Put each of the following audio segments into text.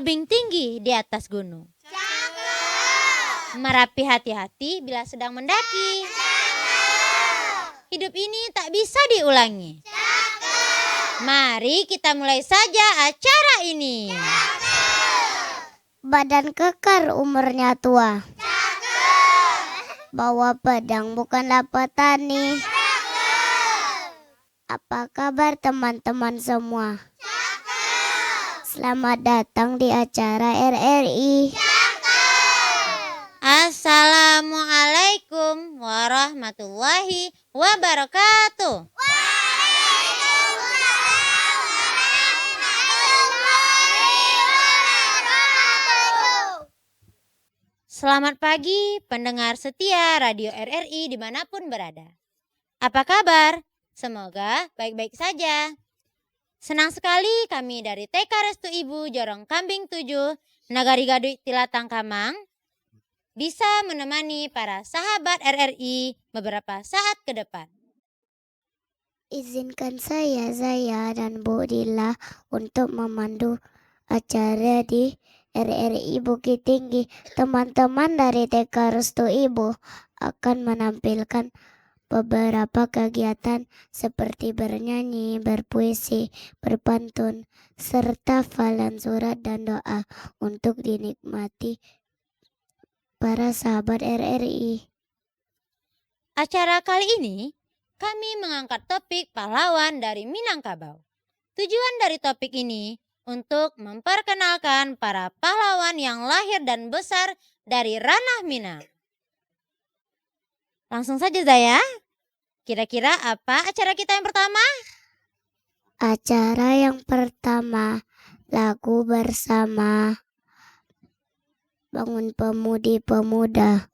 tebing tinggi di atas gunung. Merapi hati-hati bila sedang mendaki. Hidup ini tak bisa diulangi. Mari kita mulai saja acara ini. Badan kekar umurnya tua. Bawa pedang bukanlah petani. Apa kabar teman-teman semua? Selamat datang di acara RRI. Assalamualaikum warahmatullahi wabarakatuh. Selamat pagi pendengar setia Radio RRI dimanapun berada. Apa kabar? Semoga baik-baik saja. Senang sekali kami dari TK Restu Ibu Jorong Kambing 7, Nagari Gaduy Tilatang Kamang, bisa menemani para sahabat RRI beberapa saat ke depan. Izinkan saya dan Bu Dila untuk memandu acara di RRI Bukit Tinggi. Teman-teman dari TK Restu Ibu akan menampilkan beberapa kegiatan seperti bernyanyi, berpuisi, berpantun, serta hafalan surat dan doa untuk dinikmati para sahabat RRI. Acara kali ini kami mengangkat topik pahlawan dari Minangkabau. Tujuan dari topik ini untuk memperkenalkan para pahlawan yang lahir dan besar dari ranah Minang. Langsung saja Zaya. Kira-kira apa acara kita yang pertama? Acara yang pertama, lagu bersama Bangun Pemudi Pemuda.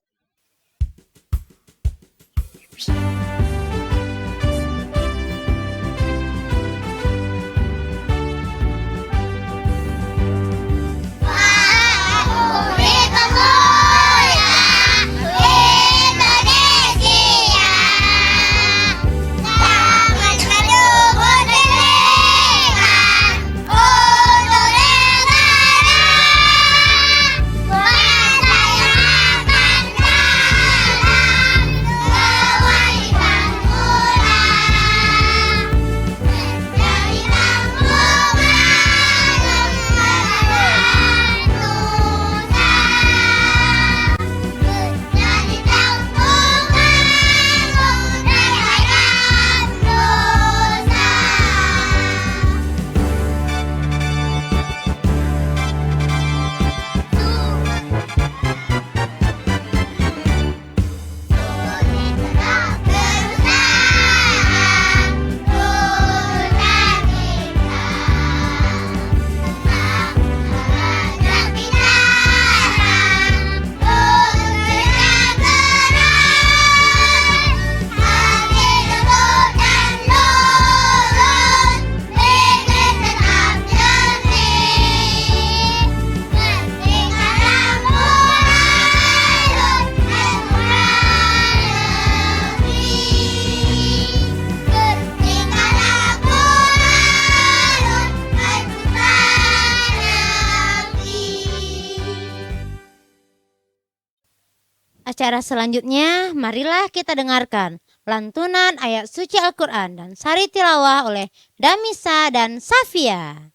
Acara selanjutnya, marilah kita dengarkan lantunan ayat suci Al-Quran dan sari tilawah oleh Damisa dan Safia.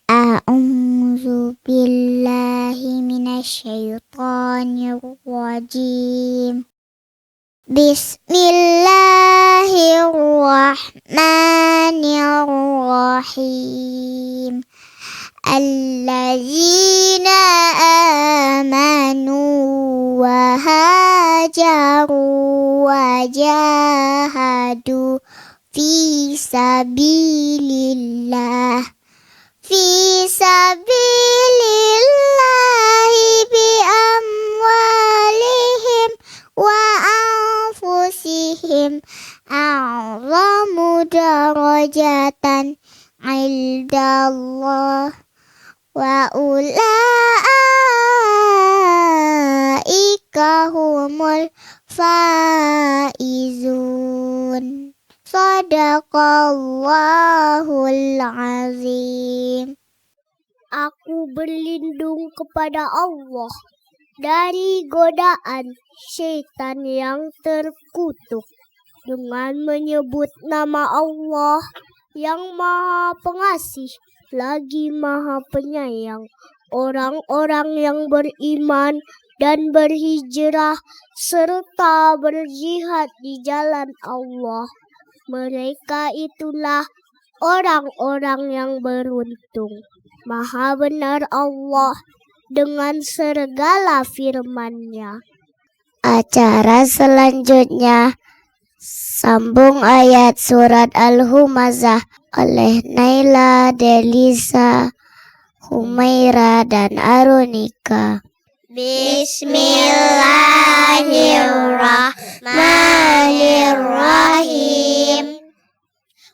A'udzu billahi minasyaitonir rajim. Bismillahirrahmanirrahim. Allazina amanu wa hajaru wa jahadu fi sabilillah bi amwalihim wa anfusihim a'zamu darajatan 'indallah wa ulaika humul faizun. Sadaqallahul azim. Aku berlindung kepada Allah dari godaan syaitan yang terkutuk dengan menyebut nama Allah yang Maha Pengasih lagi Maha Penyayang. Orang-orang yang beriman dan berhijrah serta berjihad di jalan Allah, mereka itulah orang-orang yang beruntung. Maha benar Allah dengan segala firman-Nya. Acara selanjutnya sambung ayat surat Al-Humazah oleh Naila, Delisa, Humaira, dan Aronika. Bismillahirrahmanirrahim.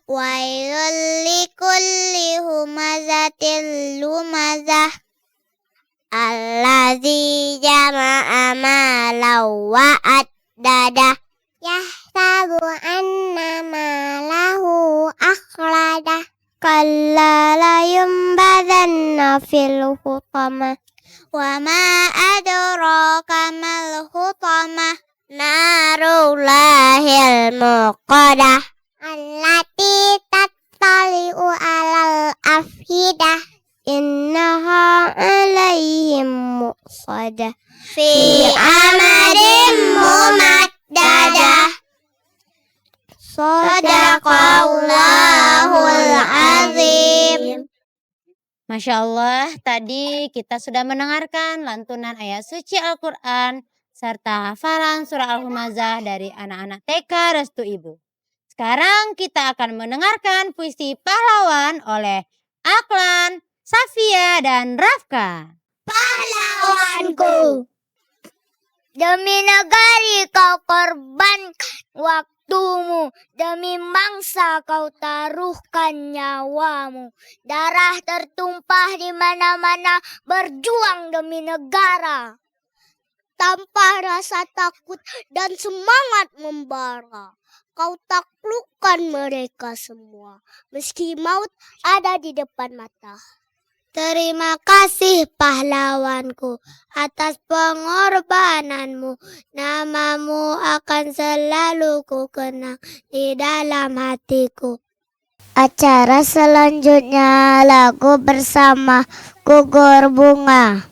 Wailul likulli humazatil lumazah allazi jama'a malan wa addadah yahsabu anna malahu akhladah kalla la yumbadanna fil hutama wa ma adraka mal hutama narullahil muqadah allati tattali'u alal afidah innaha alaihim muqsadah fi amadin mumaddadah. Sadaqallahul azim. Masya Allah, tadi kita sudah mendengarkan lantunan ayat suci Al-Quran serta hafalan surah Al-Humazah dari anak-anak TK Restu Ibu. Sekarang kita akan mendengarkan puisi pahlawan oleh Aklan, Safia, dan Rafka. Pahlawanku, demi negari kau korbankan waktumu, demi bangsa kau taruhkan nyawamu. Darah tertumpah di mana-mana, berjuang demi negara. Tanpa rasa takut dan semangat membara, kau taklukkan mereka semua, meski maut ada di depan mata. Terima kasih pahlawanku atas pengorbananmu. Namamu akan selalu ku kenang di dalam hatiku. Acara selanjutnya lagu bersama Gugur Bunga.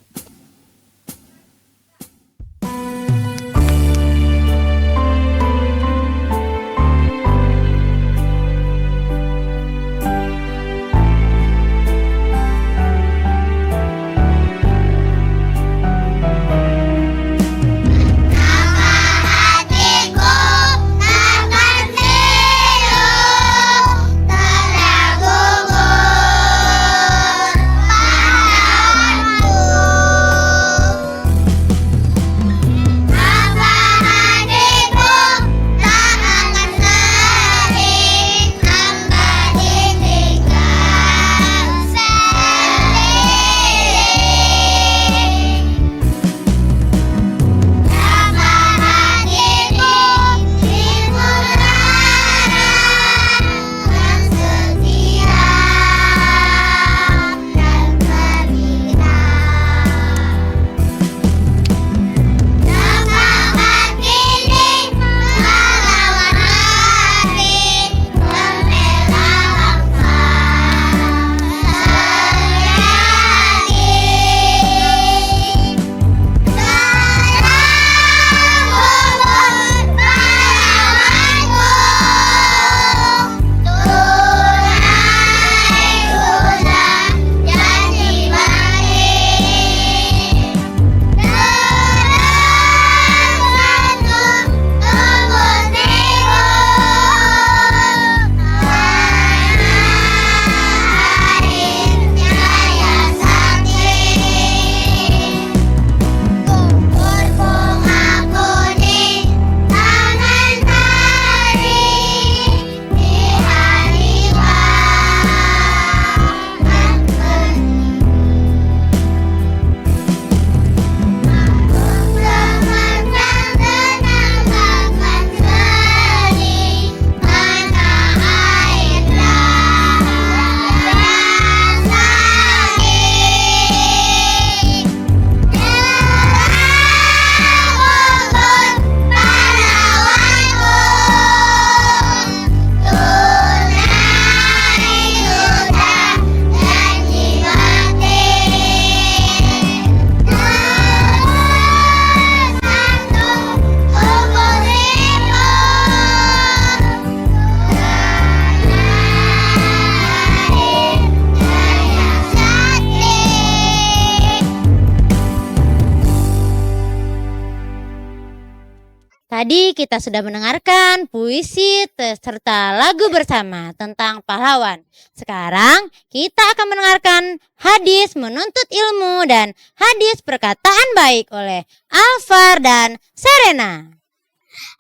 Tadi kita sudah mendengarkan puisi serta lagu bersama tentang pahlawan. Sekarang kita akan mendengarkan hadis menuntut ilmu dan hadis perkataan baik oleh Alvar dan Serena.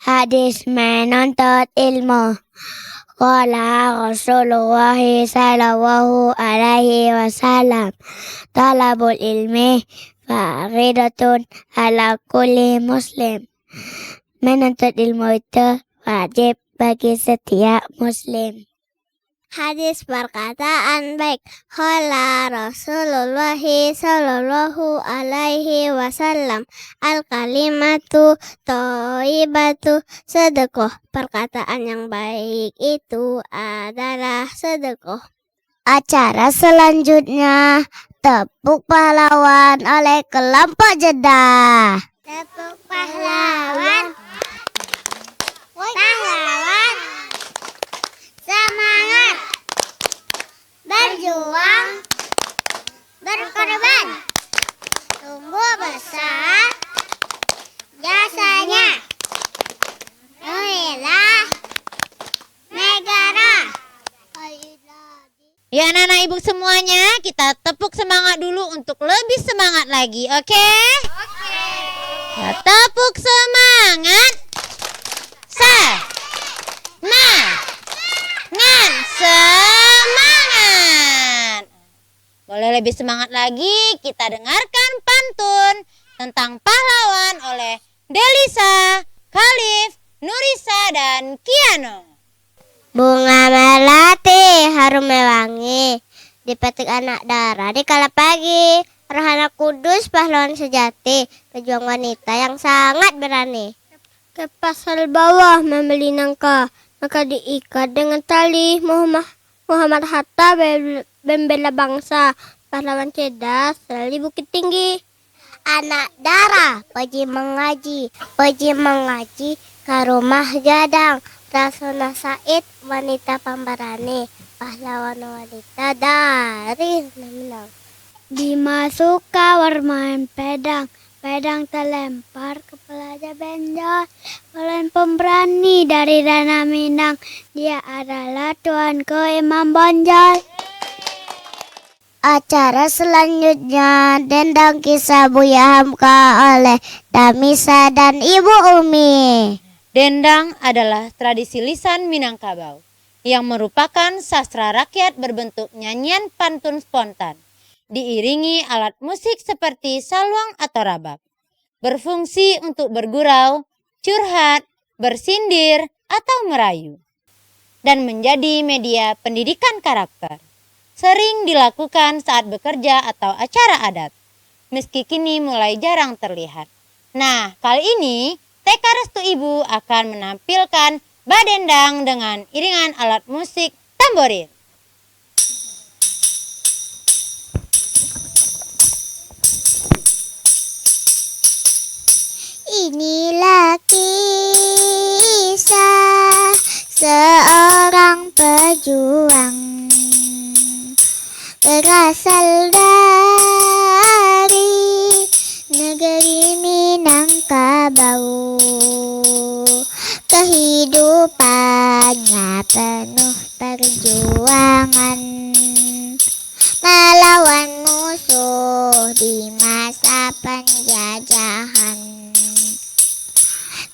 Hadis menuntut ilmu. Qala Rasulullah sallallahu alaihi wasallam, talabul ilmi faridatun ala kulli muslim. Menuntut ilmu itu wajib bagi setiap muslim. Hadis perkataan baik. Qala Rasulullah sallallahu alaihi wasallam, al kalimatu thayyibatu sedekah. Perkataan yang baik itu adalah sedekah. Acara selanjutnya tepuk pahlawan oleh kelompok Jeddah. Tepuk pahlawan. Pahlawan. Semangat. Berjuang. Berkorban. Tunggu besar. Jasanya. Nuhilah. Negara. Ya anak-anak ibu semuanya, kita tepuk semangat dulu untuk lebih semangat lagi, oke? Oke. Ya, tepuk semangat. Semangat. Boleh lebih semangat lagi, kita dengarkan pantun tentang pahlawan oleh Delisa, Khalif, Nurisa, dan Kiano. Bunga melati harum mewangi, dipetik anak darah di kala pagi. Rohana kudus pahlawan sejati, pejuang wanita yang sangat berani. Ke pasal bawah membeli nangka, maka diikat dengan tali. Muhammad Hatta membela bangsa, pahlawan cerdas di Bukit Tinggi. Anak darah pergi mengaji ke rumah gadang. Rasuna Said wanita pemberani, pahlawan wanita dari Minang. Dimasuk kawar main pedang terlempar kepala benjol. Pahlawan pemberani dari Tanah Minang, dia adalah tuanku Imam Bonjol. Acara selanjutnya dendang kisah Buya Hamka oleh Damisa dan Ibu Umi. Dendang adalah tradisi lisan Minangkabau yang merupakan sastra rakyat berbentuk nyanyian pantun spontan, diiringi alat musik seperti saluang atau rabab, berfungsi untuk bergurau, curhat, bersindir, atau merayu, dan menjadi media pendidikan karakter. Sering dilakukan saat bekerja atau acara adat, meski kini mulai jarang terlihat. Nah, kali ini TK Restu Ibu akan menampilkan badendang dengan iringan alat musik tamborin. Inilah kisah seorang pejuang, berasal dari negeri Minangkabau. Kehidupannya penuh perjuangan, melawan musuh di masa penjajahan.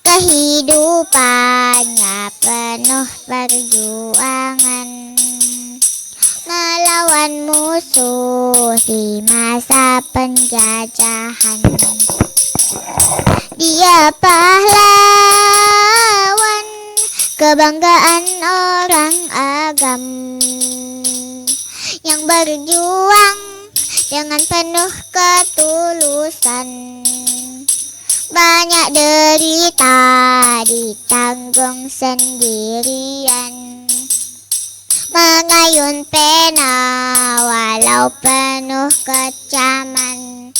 Kehidupannya penuh perjuangan, melawan musuh di masa penjajahan. Dia pahlawan, kebanggaan orang Agam, yang berjuang dengan penuh ketulusan. Banyak derita ditanggung sendirian, mengayun pena walau penuh kecaman.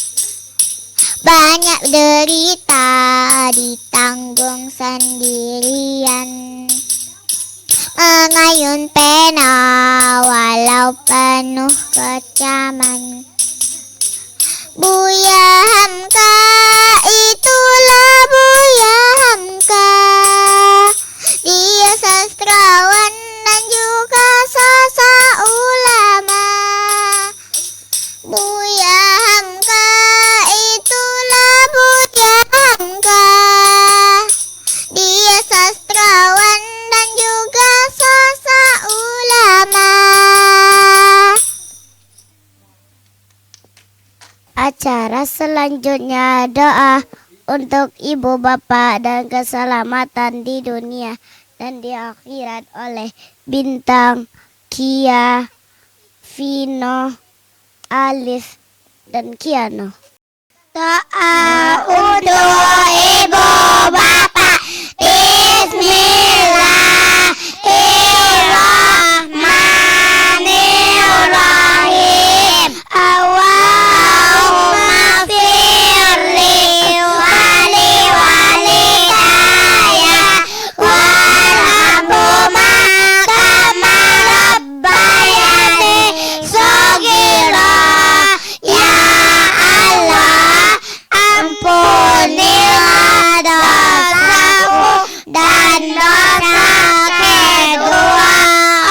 Banyak derita ditanggung sendirian, mengayun pena walau penuh kecaman. Buya Hamka, itulah Buya Hamka, Acara selanjutnya doa untuk ibu bapak dan keselamatan di dunia dan di akhirat oleh Bintang, Kia, Vino, Alif, dan Kiano. Doa untuk ibu bapak. Bismillahirrahmanirrahim. Allahumma firli wali walidayya warhamhuma kama rabbayani shaghira. Ya Allah, ampunilah dosaku dan dosa kedua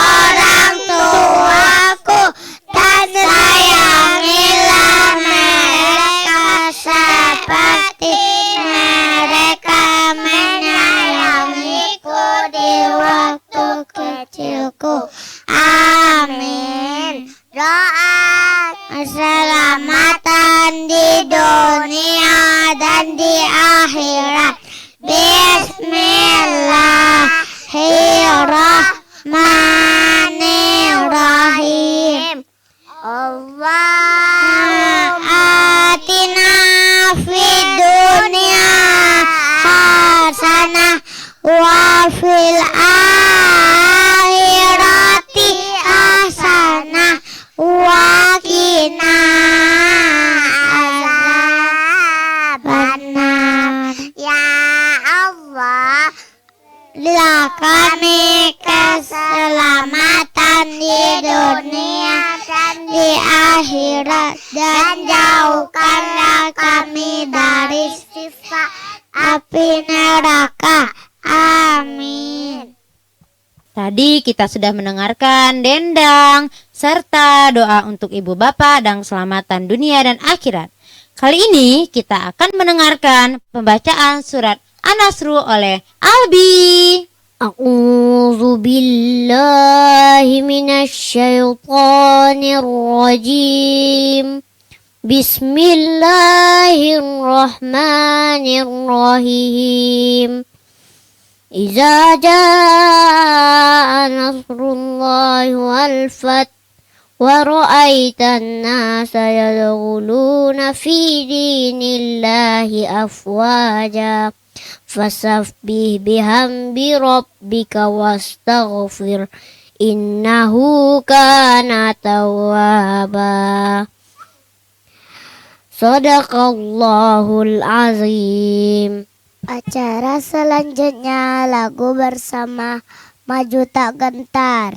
orang tuaku, dan sayangilah mereka seperti mereka menyayangiku di waktu kecilku. Amin. Doa keselamatan di dunia dan di akhirat. Bismillahirrahmanirrahim. Allahumma atina fid dunya hasanah wa fil akhirati hasanah wa qina azabannar. Ya Allah, berilah kami keselamatan di dunia dan di akhirat, dan jauhkanlah kami dari siksa api neraka. Amin. Tadi kita sudah mendengarkan dendang serta doa untuk ibu bapak dan keselamatan dunia dan akhirat. Kali ini kita akan mendengarkan pembacaan surat An-Nasr oleh Albi. A'udzu billahi minasyaitonir rajim. Bismillahirrahmanirrahim. Iza jaa nasrullahi wal fath wa ra'aitan nasa yadkhuluna fi dinillahi afwaja fasabbih bihamdi rabbika wastaghfir innahu kana tawwaba. Shadaqallahul azim. Acara selanjutnya lagu bersama Maju Tak Gentar.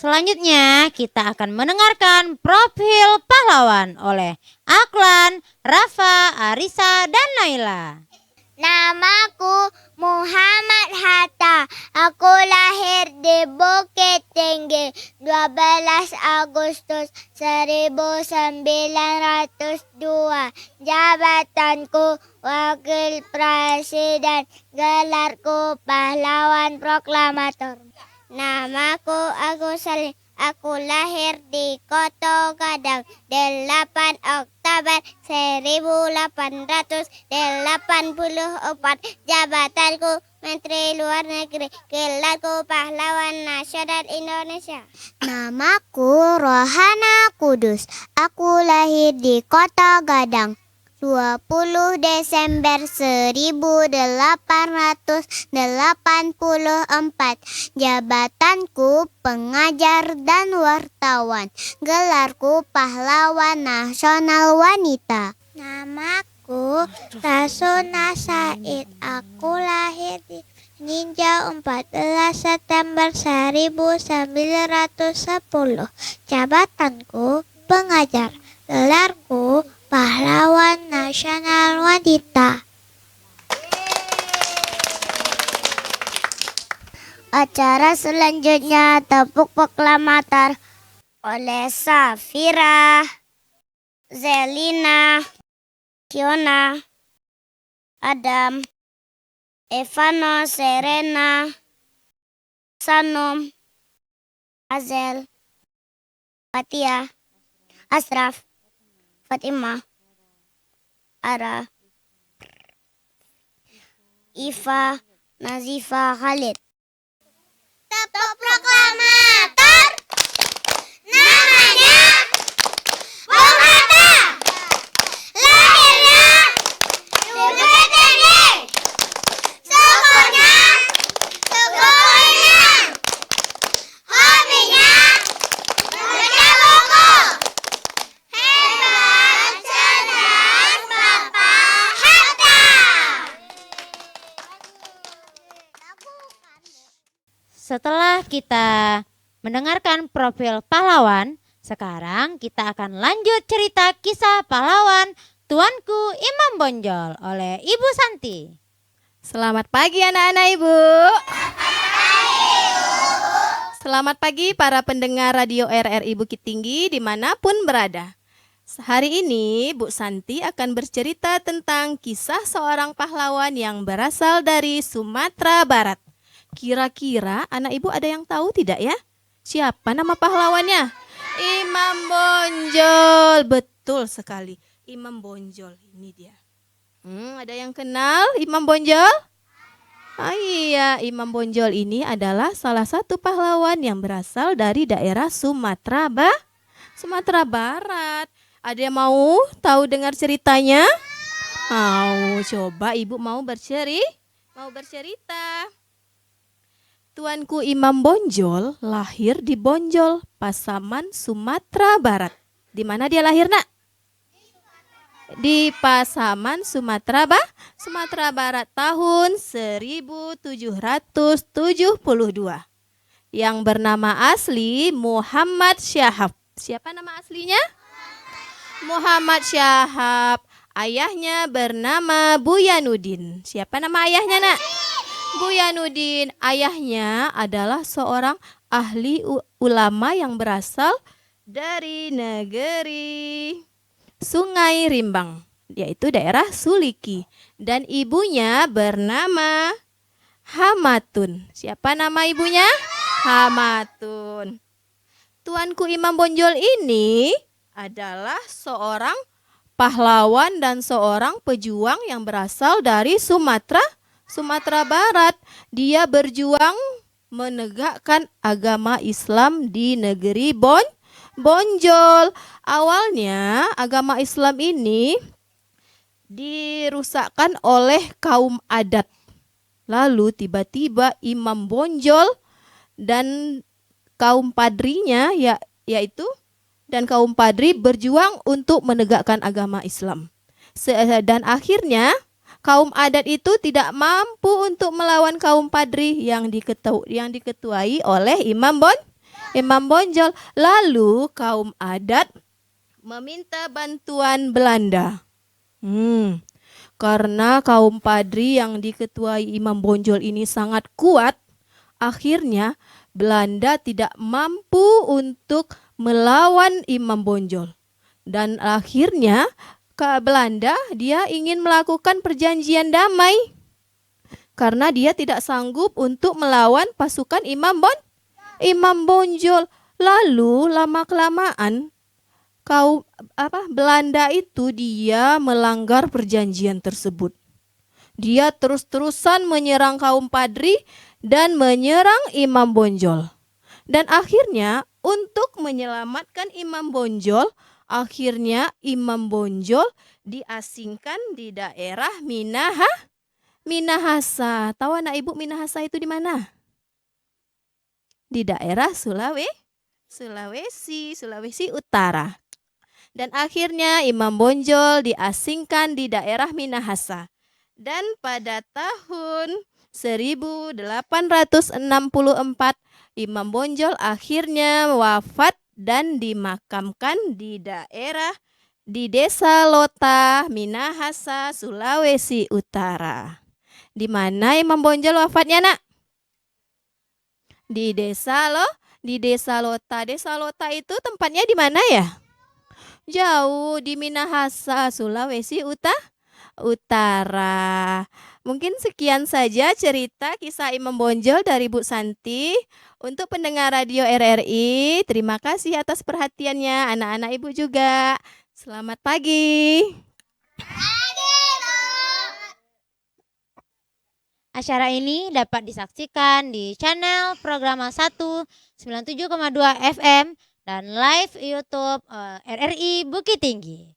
Selanjutnya kita akan mendengarkan profil pahlawan oleh Aklan, Rafa, Arisa, dan Naila. Namaku Muhammad Hatta. Aku lahir di Bukit Tinggi 12 Agustus 1902. Jabatanku Wakil Presiden. Gelarku Pahlawan Proklamator. Namaku Agus Salim. Aku lahir di Koto Gadang 8 Oktober 1884. Jabatanku Menteri Luar Negeri. Gelarku Pahlawan Nasional Indonesia. Namaku Rohana Kudus. Aku lahir di Kota Gadang 20 Desember 1884. Jabatanku pengajar dan wartawan. Gelarku Pahlawan Nasional Wanita. Namaku Rasuna Said. Aku lahir di Ninja 14 September 1910. Jabatanku pengajar. Gelarku Pahlawan Nasional Wanita. Acara selanjutnya tepuk proklamator oleh Safira, Zelina, Kiona, Adam, Evano, Serena, Sanum, Azel, Fatia, Asraf, Fatimah, Ara, Iva, Nazifa, Khalid. Tepuk proklamator. Namanya Bung Hatta. Lahirnya di Bukit Tinggi. Sukunya suku Minang. Hobinya baca buku. Hebat, cerdas, Bapak Hatta. Setelah kita mendengarkan profil pahlawan, sekarang kita akan lanjut cerita kisah pahlawan Tuanku Imam Bonjol oleh Ibu Santi. Selamat pagi anak-anak Ibu. Selamat pagi para pendengar Radio RRI Bukit Tinggi dimanapun berada. Hari ini Bu Santi akan bercerita tentang kisah seorang pahlawan yang berasal dari Sumatera Barat. Kira-kira anak Ibu ada yang tahu tidak ya? Siapa nama pahlawannya? Imam Bonjol. Betul sekali, Imam Bonjol ini dia. Ada yang kenal Imam Bonjol? Ah iya, Imam Bonjol ini adalah salah satu pahlawan yang berasal dari daerah Sumatera Barat. Ada yang mau tahu dengar ceritanya? Mau, coba Ibu mau bercerita. Tuanku Imam Bonjol lahir di Bonjol, Pasaman, Sumatera Barat. Di mana dia lahir, Nak? Di Pasaman, Sumatera Barat tahun 1772. Yang bernama asli Muhammad Syahab. Siapa nama aslinya? Muhammad Syahab. Ayahnya bernama Buyanuddin. Siapa nama ayahnya, Nak? Buyanuddin. Ayahnya adalah seorang ahli ulama yang berasal dari negeri Sungai Rimbang, yaitu daerah Suliki. Dan ibunya bernama Hamatun. Siapa nama ibunya? Hamatun. Tuanku Imam Bonjol ini adalah seorang pahlawan dan seorang pejuang yang berasal dari Sumatera Barat. Dia berjuang menegakkan agama Islam di negeri Bonjol. Awalnya agama Islam ini dirusakkan oleh kaum adat. Lalu tiba-tiba Imam Bonjol dan kaum padrinya dan kaum padri berjuang untuk menegakkan agama Islam. Dan akhirnya kaum adat itu tidak mampu untuk melawan kaum padri yang diketuai oleh Imam Bonjol. Lalu kaum adat meminta bantuan Belanda. Karena kaum Padri yang diketuai Imam Bonjol ini sangat kuat, akhirnya Belanda tidak mampu untuk melawan Imam Bonjol. Dan akhirnya ke Belanda dia ingin melakukan perjanjian damai karena dia tidak sanggup untuk melawan pasukan Imam Bonjol. Lalu lama-kelamaan Belanda itu dia melanggar perjanjian tersebut. Dia terus-terusan menyerang kaum Padri dan menyerang Imam Bonjol. Dan akhirnya untuk menyelamatkan Imam Bonjol, akhirnya Imam Bonjol diasingkan di daerah Minahasa. Tahu anak ibu Minahasa itu di mana? Di daerah Sulawesi Utara. Dan akhirnya Imam Bonjol diasingkan di daerah Minahasa. Dan pada tahun 1864 Imam Bonjol akhirnya wafat dan dimakamkan di desa Lota, Minahasa, Sulawesi Utara. Di mana Imam Bonjol wafatnya, Nak? Di desa Lota. Desa Lota itu tempatnya di mana ya? Jauh, di Minahasa, Sulawesi Utara. Mungkin sekian saja cerita kisah Imam Bonjol dari Bu Santi. Untuk pendengar radio RRI, terima kasih atas perhatiannya. Anak-anak ibu juga. Selamat pagi. Acara ini dapat disaksikan di channel Programa 1 97,2 FM dan live YouTube RRI Bukit Tinggi.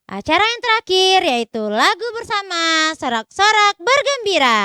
Acara yang terakhir yaitu lagu bersama Sorak-Sorak Bergembira.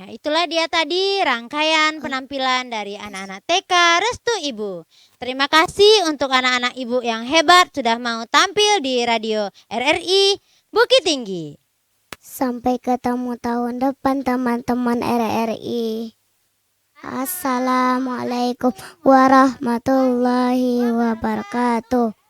Itulah dia tadi rangkaian penampilan dari anak-anak TK Restu Ibu. Terima kasih untuk anak-anak ibu yang hebat sudah mau tampil di radio RRI Bukit Tinggi. Sampai ketemu tahun depan teman-teman RRI. Assalamualaikum warahmatullahi wabarakatuh.